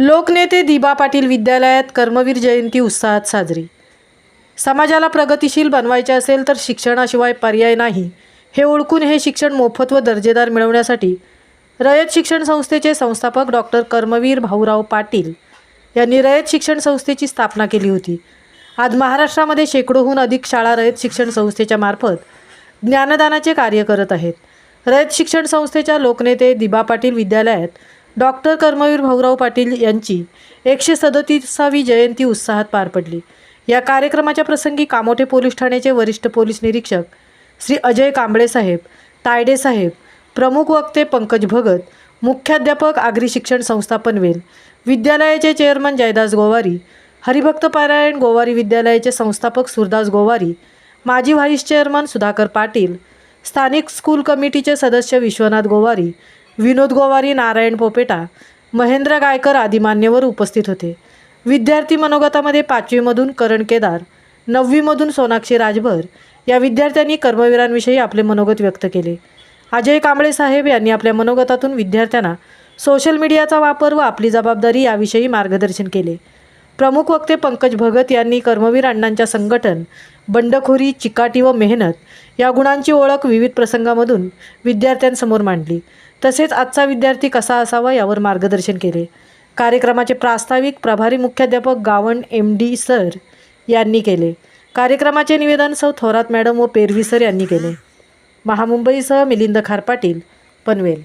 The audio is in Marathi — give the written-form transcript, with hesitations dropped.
लोकनेते दिबा पाटील विद्यालयात कर्मवीर जयंती उत्साहात साजरी। समाजाला प्रगतिशील बनवायचे असेल तर शिक्षणाशिवाय पर्याय नाही हे ओळखून हे शिक्षण मोफत व दर्जेदार मिळवण्यासाठी रयत शिक्षण संस्थेचे संस्थापक डॉक्टर कर्मवीर भाऊराव पाटील यांनी रयत शिक्षण संस्थेची स्थापना केली होती। आज महाराष्ट्रामध्ये शेकडोहून अधिक शाळा रयत शिक्षण संस्थेच्या मार्फत ज्ञानदानाचे कार्य करत आहेत। रयत शिक्षण संस्थेच्या लोकनेते दिबा पाटील विद्यालयात डॉक्टर कर्मवीर भाऊराव पाटील यांची 137वी जयंती उत्साहात पार पडली। या कार्यक्रमाच्या प्रसंगी कामोठे पोलीस ठाण्याचे वरिष्ठ पोलीस निरीक्षक श्री अजय कांबळे साहेब, तायडे साहेब, प्रमुख वक्ते पंकज भगत, मुख्याध्यापक आगरी शिक्षण संस्था पनवेल, विद्यालयाचे चेअरमन जयदास गोवारी, हरिभक्त पारायण गोवारी विद्यालयाचे संस्थापक सुरदास गोवारी, माजी व्हाईस चेअरमन सुधाकर पाटील, स्थानिक स्कूल कमिटीचे सदस्य विश्वनाथ गोवारी, विनोद गोवारी, नारायण पोपेटा, महेंद्र गायकर आदी मान्यवर उपस्थित होते। विद्यार्थी मनोगतामध्ये 5वीमधून करण केदार, 9वीमधून सोनाक्षी राजभर या विद्यार्थ्यांनी कर्मवीरांविषयी आपले मनोगत व्यक्त केले। अजय कांबळे साहेब यांनी आपल्या मनोगतातून विद्यार्थ्यांना सोशल मीडियाचा वापर व आपली जबाबदारी याविषयी मार्गदर्शन केले। प्रमुख वक्ते पंकज भगत यांनी कर्मवीर अण्णांच्या संघटन, बंडखोरी, चिकाटी व मेहनत या गुणांची ओळख विविध प्रसंगामधून विद्यार्थ्यांसमोर मांडली। तसेच आजचा विद्यार्थी कसा असावा यावर मार्गदर्शन केले। कार्यक्रमाचे प्रास्ताविक प्रभारी मुख्याध्यापक गावण MD सर यांनी केले। कार्यक्रमाचे निवेदन सौ थोरात मॅडम व पेरवी सर यांनी केले। महामुंबईसह मिलिंद खार पाटील, पनवेल।